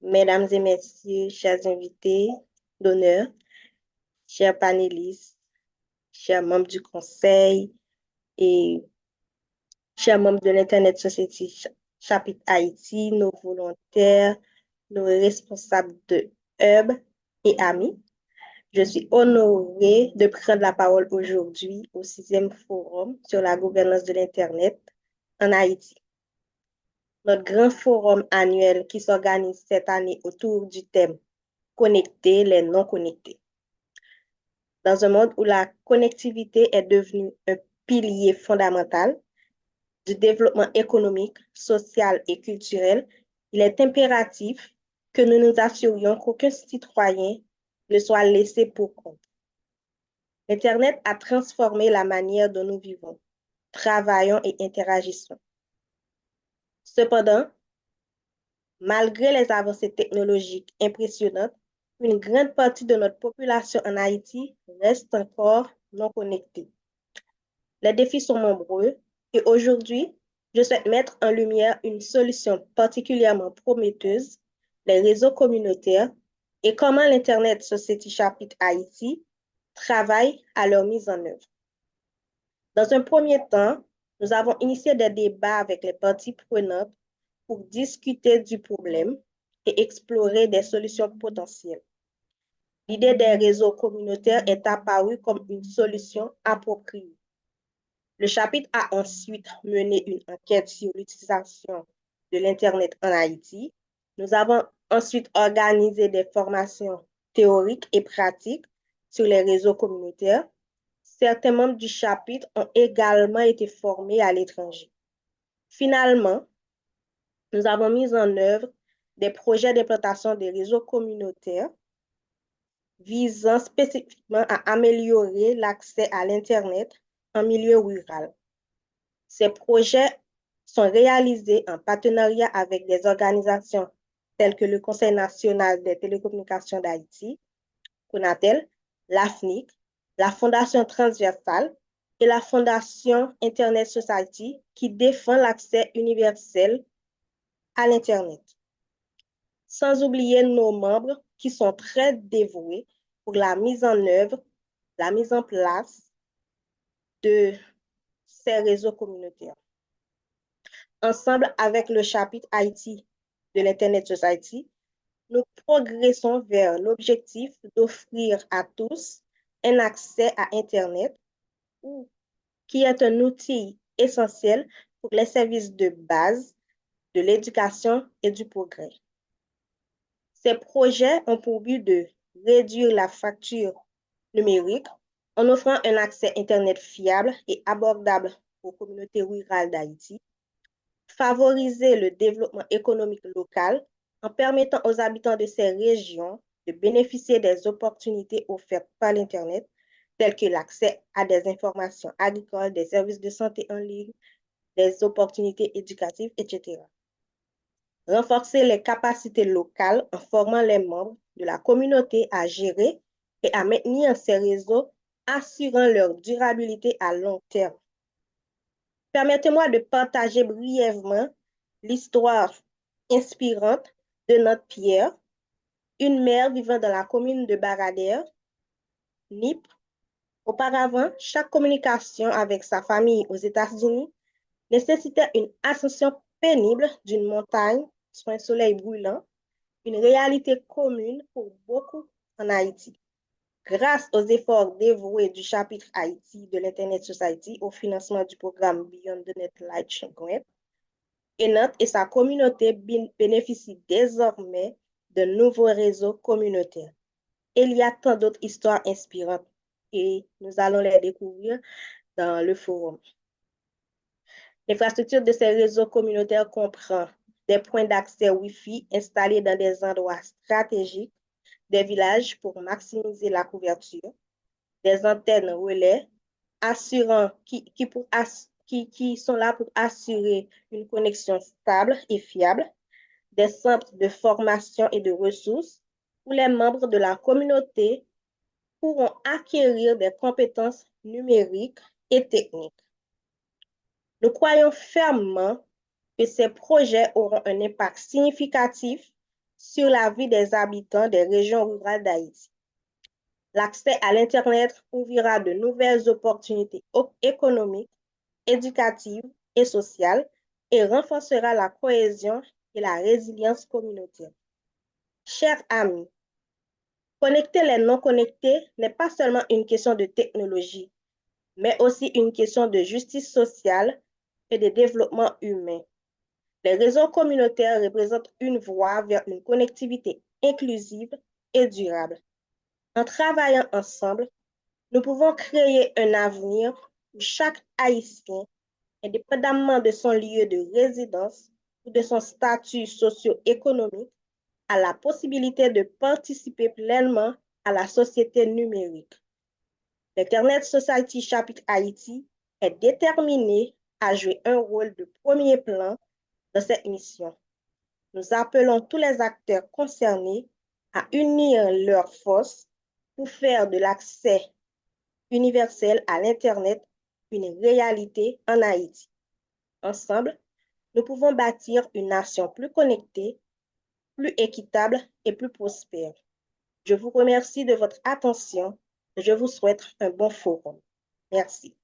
Mesdames et messieurs, chers invités d'honneur, chers panélistes, chers membres du conseil et chers membres de l'Internet Society Chapitre Haïti, nos volontaires, nos responsables de Hub et amis, je suis honorée de prendre la parole aujourd'hui au 6e forum sur la gouvernance de l'Internet en Haïti. Notre grand forum annuel qui s'organise cette année autour du thème Connecter les non connectés. Dans un monde où la connectivité est devenue un pilier fondamental du développement économique, social et culturel, il est impératif que nous nous assurions qu'aucun citoyen ne soit laissé pour compte. L'Internet a transformé la manière dont nous vivons, travaillons et interagissons. Cependant, malgré les avancées technologiques impressionnantes, une grande partie de notre population en Haïti reste encore non connectée. Les défis sont nombreux et aujourd'hui, je souhaite mettre en lumière une solution particulièrement prometteuse, les réseaux communautaires et comment l'Internet Society Chapitre Haïti travaille à leur mise en œuvre. Dans un premier temps, nous avons initié des débats avec les parties prenantes pour discuter du problème et explorer des solutions potentielles. L'idée des réseaux communautaires est apparue comme une solution appropriée. Le chapitre a ensuite mené une enquête sur l'utilisation de l'Internet en Haïti. Nous avons ensuite organisé des formations théoriques et pratiques sur les réseaux communautaires. Certains membres du chapitre ont également été formés à l'étranger. Finalement, nous avons mis en œuvre des projets d'implantation des réseaux communautaires visant spécifiquement à améliorer l'accès à l'Internet en milieu rural. Ces projets sont réalisés en partenariat avec des organisations telles que le Conseil national des télécommunications d'Haïti, CONATEL, l'AFNIC, la Fondation transversale et la Fondation Internet Society qui défend l'accès universel à l'Internet. Sans oublier nos membres qui sont très dévoués pour la mise en œuvre, la mise en place de ces réseaux communautaires. Ensemble avec le chapitre Haïti de l'Internet Society, nous progressons vers l'objectif d'offrir à tous un accès à Internet qui est un outil essentiel pour les services de base, de l'éducation et du progrès. Ces projets ont pour but de réduire la fracture numérique en offrant un accès Internet fiable et abordable aux communautés rurales d'Haïti, favoriser le développement économique local en permettant aux habitants de ces régions de bénéficier des opportunités offertes par l'Internet, telles que l'accès à des informations agricoles, des services de santé en ligne, des opportunités éducatives, etc. Renforcer les capacités locales en formant les membres de la communauté à gérer et à maintenir ces réseaux, assurant leur durabilité à long terme. Permettez-moi de partager brièvement l'histoire inspirante de notre Pierre, une mère vivant dans la commune de Baradère, NIP. Auparavant, chaque communication avec sa famille aux États-Unis nécessitait une ascension pénible d'une montagne sur un soleil brûlant, une réalité commune pour beaucoup en Haïti. Grâce aux efforts dévoués du chapitre Haïti de l'Internet Society au financement du programme Beyond the Net Light Grant, Enot et sa communauté bénéficient désormais de nouveaux réseaux communautaires. Il y a tant d'autres histoires inspirantes et nous allons les découvrir dans le forum. L'infrastructure de ces réseaux communautaires comprend des points d'accès Wi-Fi installés dans des endroits stratégiques des villages pour maximiser la couverture, des antennes relais assurant, qui sont là pour assurer une connexion stable et fiable, des centres de formation et de ressources où les membres de la communauté pourront acquérir des compétences numériques et techniques. Nous croyons fermement que ces projets auront un impact significatif sur la vie des habitants des régions rurales d'Haïti. L'accès à l'Internet ouvrira de nouvelles opportunités économiques, éducatives et sociales et renforcera la cohésion et la résilience communautaire. Chers amis, connecter les non-connectés n'est pas seulement une question de technologie, mais aussi une question de justice sociale et de développement humain. Les réseaux communautaires représentent une voie vers une connectivité inclusive et durable. En travaillant ensemble, nous pouvons créer un avenir où chaque Haïtien, indépendamment de son lieu de résidence ou de son statut socio-économique, a la possibilité de participer pleinement à la société numérique. L'Internet Society Chapitre Haïti est déterminé à jouer un rôle de premier plan dans cette mission. Nous appelons tous les acteurs concernés à unir leurs forces pour faire de l'accès universel à l'Internet une réalité en Haïti. Ensemble, nous pouvons bâtir une nation plus connectée, plus équitable et plus prospère. Je vous remercie de votre attention et je vous souhaite un bon forum. Merci.